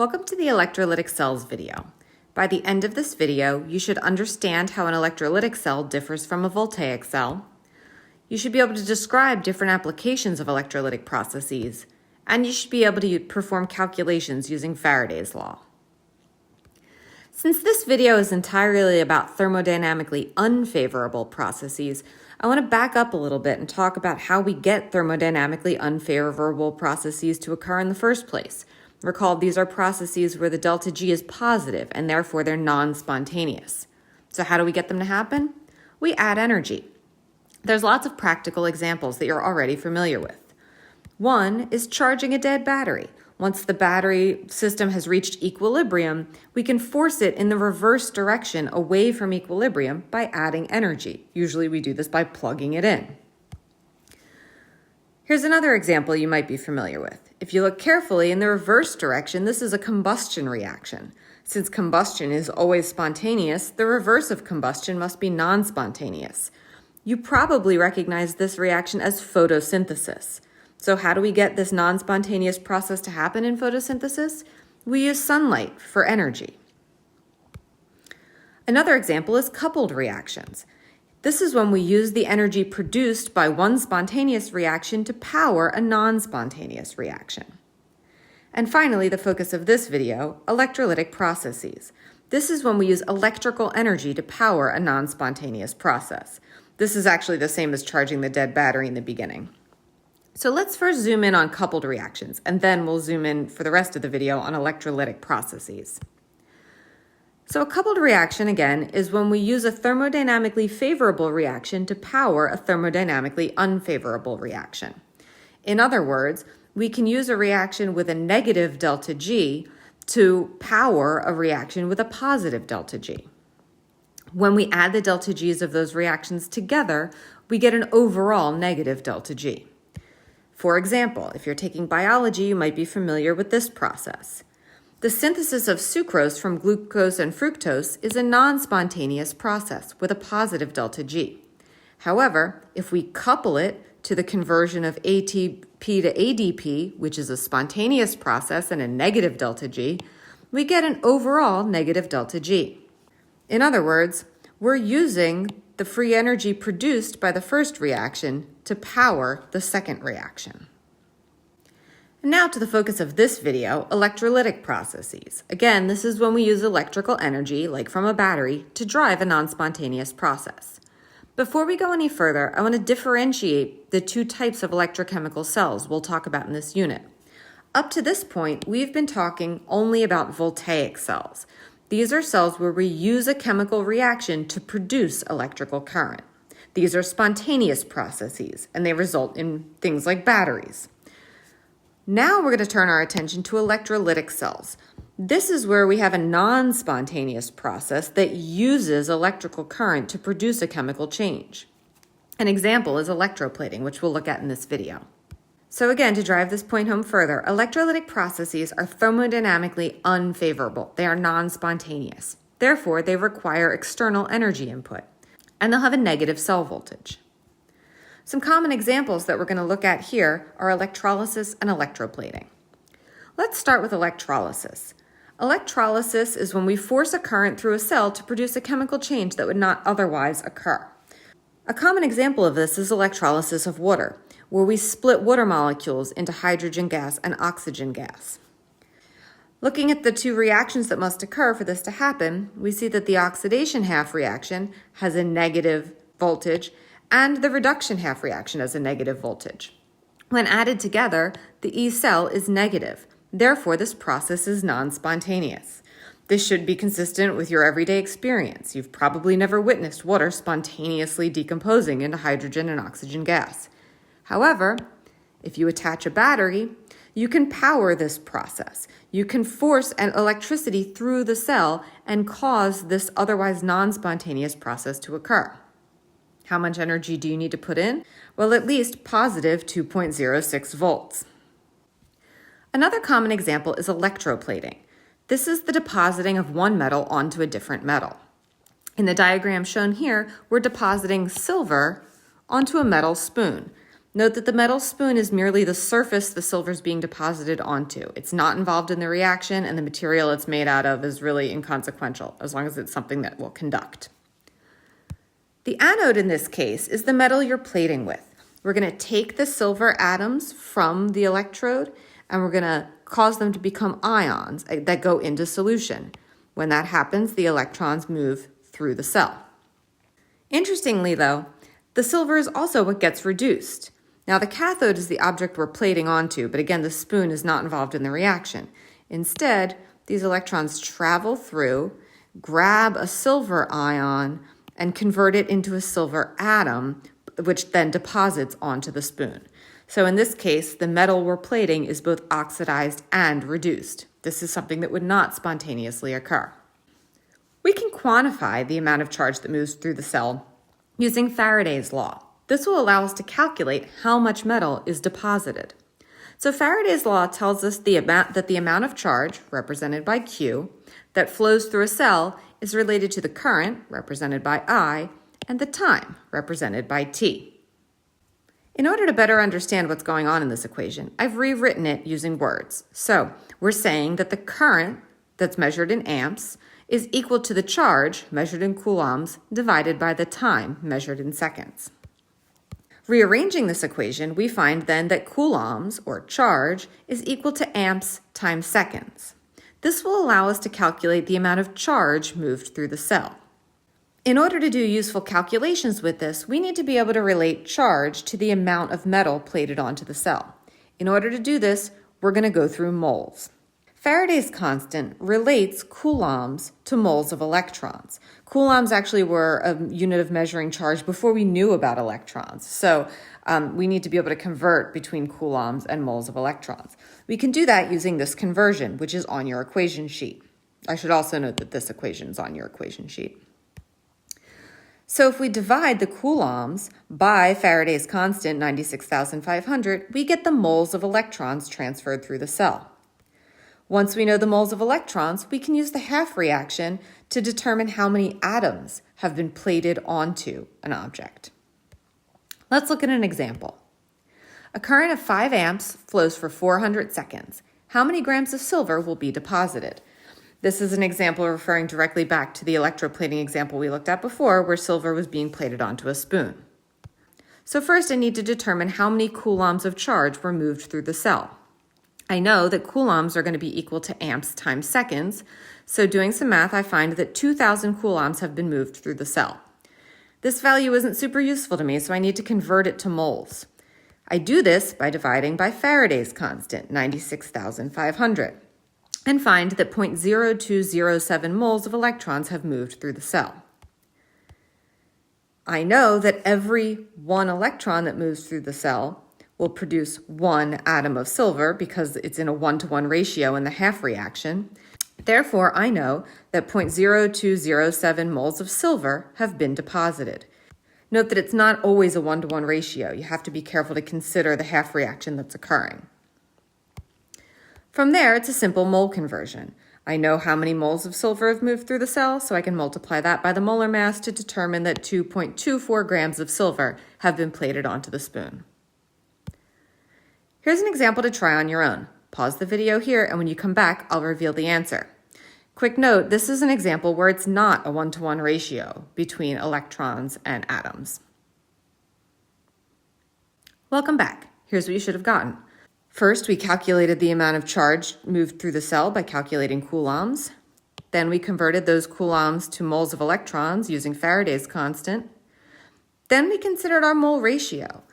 Welcome to the electrolytic cells video. By the end of this video, you should understand how an electrolytic cell differs from a voltaic cell. You should be able to describe different applications of electrolytic processes, and you should be able to perform calculations using Faraday's law. Since this video is entirely about thermodynamically unfavorable processes, I want to back up a little bit and talk about how we get thermodynamically unfavorable processes to occur in the first place. Recall, these are processes where the delta G is positive and therefore they're non-spontaneous. So how do we get them to happen? We add energy. There's lots of practical examples that you're already familiar with. One is charging a dead battery. Once the battery system has reached equilibrium, we can force it in the reverse direction away from equilibrium by adding energy. Usually we do this by plugging it in. Here's another example you might be familiar with. If you look carefully in the reverse direction, this is a combustion reaction. Since combustion is always spontaneous, the reverse of combustion must be non-spontaneous. You probably recognize this reaction as photosynthesis. So how do we get this non-spontaneous process to happen in photosynthesis? We use sunlight for energy. Another example is coupled reactions. This is when we use the energy produced by one spontaneous reaction to power a non-spontaneous reaction. And finally, the focus of this video, electrolytic processes. This is when we use electrical energy to power a non-spontaneous process. This is actually the same as charging the dead battery in the beginning. So let's first zoom in on coupled reactions, and then we'll zoom in for the rest of the video on electrolytic processes. So a coupled reaction, again, is when we use a thermodynamically favorable reaction to power a thermodynamically unfavorable reaction. In other words, we can use a reaction with a negative delta G to power a reaction with a positive delta G. When we add the delta G's of those reactions together, we get an overall negative delta G. For example, if you're taking biology, you might be familiar with this process. The synthesis of sucrose from glucose and fructose is a non-spontaneous process with a positive delta G. However, if we couple it to the conversion of ATP to ADP, which is a spontaneous process and a negative delta G, we get an overall negative delta G. In other words, we're using the free energy produced by the first reaction to power the second reaction. And now to the focus of this video, electrolytic processes. Again, this is when we use electrical energy, like from a battery, to drive a non-spontaneous process. Before we go any further, I want to differentiate the two types of electrochemical cells we'll talk about in this unit. Up to this point, we've been talking only about voltaic cells. These are cells where we use a chemical reaction to produce electrical current. These are spontaneous processes, and they result in things like batteries. Now we're going to turn our attention to electrolytic cells. This is where we have a non-spontaneous process that uses electrical current to produce a chemical change. An example is electroplating, which we'll look at in this video. So again, to drive this point home further, electrolytic processes are thermodynamically unfavorable. They are non-spontaneous. Therefore, they require external energy input, and they'll have a negative cell voltage. Some common examples that we're going to look at here are electrolysis and electroplating. Let's start with electrolysis. Electrolysis is when we force a current through a cell to produce a chemical change that would not otherwise occur. A common example of this is electrolysis of water, where we split water molecules into hydrogen gas and oxygen gas. Looking at the two reactions that must occur for this to happen, we see that the oxidation half reaction has a negative voltage and the reduction half reaction has a negative voltage. When added together, the E cell is negative. Therefore, this process is non-spontaneous. This should be consistent with your everyday experience. You've probably never witnessed water spontaneously decomposing into hydrogen and oxygen gas. However, if you attach a battery, you can power this process. You can force an electricity through the cell and cause this otherwise non-spontaneous process to occur. How much energy do you need to put in? Well, at least positive 2.06 volts. Another common example is electroplating. This is the depositing of one metal onto a different metal. In the diagram shown here, we're depositing silver onto a metal spoon. Note that the metal spoon is merely the surface the silver is being deposited onto. It's not involved in the reaction, and the material it's made out of is really inconsequential, as long as it's something that will conduct. The anode in this case is the metal you're plating with. We're going to take the silver atoms from the electrode, and we're going to cause them to become ions that go into solution. When that happens, the electrons move through the cell. Interestingly, though, the silver is also what gets reduced. Now, the cathode is the object we're plating onto, but again, the spoon is not involved in the reaction. Instead, these electrons travel through, grab a silver ion, and convert it into a silver atom, which then deposits onto the spoon. So in this case, the metal we're plating is both oxidized and reduced. This is something that would not spontaneously occur. We can quantify the amount of charge that moves through the cell using Faraday's law. This will allow us to calculate how much metal is deposited. So Faraday's law tells us that the amount of charge, represented by Q, that flows through a cell is related to the current, represented by I, and the time, represented by T. In order to better understand what's going on in this equation, I've rewritten it using words. So we're saying that the current that's measured in amps is equal to the charge, measured in coulombs, divided by the time, measured in seconds. Rearranging this equation, we find then that coulombs, or charge, is equal to amps times seconds. This will allow us to calculate the amount of charge moved through the cell. In order to do useful calculations with this, we need to be able to relate charge to the amount of metal plated onto the cell. In order to do this, we're going to go through moles. Faraday's constant relates coulombs to moles of electrons. Coulombs actually were a unit of measuring charge before we knew about electrons. So we need to be able to convert between coulombs and moles of electrons. We can do that using this conversion, which is on your equation sheet. I should also note that this equation is on your equation sheet. So if we divide the coulombs by Faraday's constant, 96,500, we get the moles of electrons transferred through the cell. Once we know the moles of electrons, we can use the half reaction to determine how many atoms have been plated onto an object. Let's look at an example. A current of 5 amps flows for 400 seconds. How many grams of silver will be deposited? This is an example referring directly back to the electroplating example we looked at before, where silver was being plated onto a spoon. So first I need to determine how many coulombs of charge were moved through the cell. I know that coulombs are going to be equal to amps times seconds, so doing some math, I find that 2,000 coulombs have been moved through the cell. This value isn't super useful to me, so I need to convert it to moles. I do this by dividing by Faraday's constant, 96,500, and find that 0.0207 moles of electrons have moved through the cell. I know that every one electron that moves through the cell will produce 1 atom of silver because it's in a 1-to-1 ratio in the half reaction. Therefore, I know that 0.0207 moles of silver have been deposited. Note that it's not always a 1-to-1 ratio. You have to be careful to consider the half reaction that's occurring. From there, it's a simple mole conversion. I know how many moles of silver have moved through the cell, so I can multiply that by the molar mass to determine that 2.24 grams of silver have been plated onto the spoon. Here's an example to try on your own. Pause the video here, and when you come back, I'll reveal the answer. Quick note, this is an example where it's not a 1-to-1 ratio between electrons and atoms. Welcome back. Here's what you should have gotten. First, we calculated the amount of charge moved through the cell by calculating coulombs. Then we converted those coulombs to moles of electrons using Faraday's constant. Then we considered our mole ratio.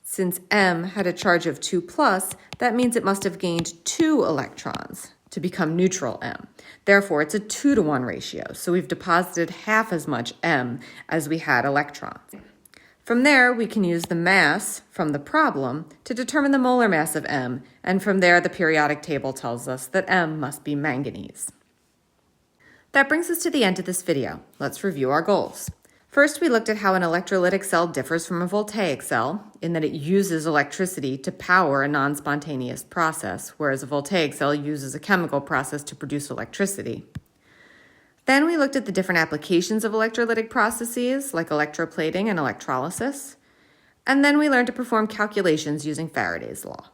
Since M had a charge of 2+, that means it must have gained 2 electrons to become neutral M. Therefore, it's a 2-to-1 ratio, so we've deposited half as much M as we had electrons. From there, we can use the mass from the problem to determine the molar mass of M, and from there, the periodic table tells us that M must be manganese. That brings us to the end of this video. Let's review our goals. First, we looked at how an electrolytic cell differs from a voltaic cell in that it uses electricity to power a non-spontaneous process, whereas a voltaic cell uses a chemical process to produce electricity. Then we looked at the different applications of electrolytic processes like electroplating and electrolysis. And then we learned to perform calculations using Faraday's law.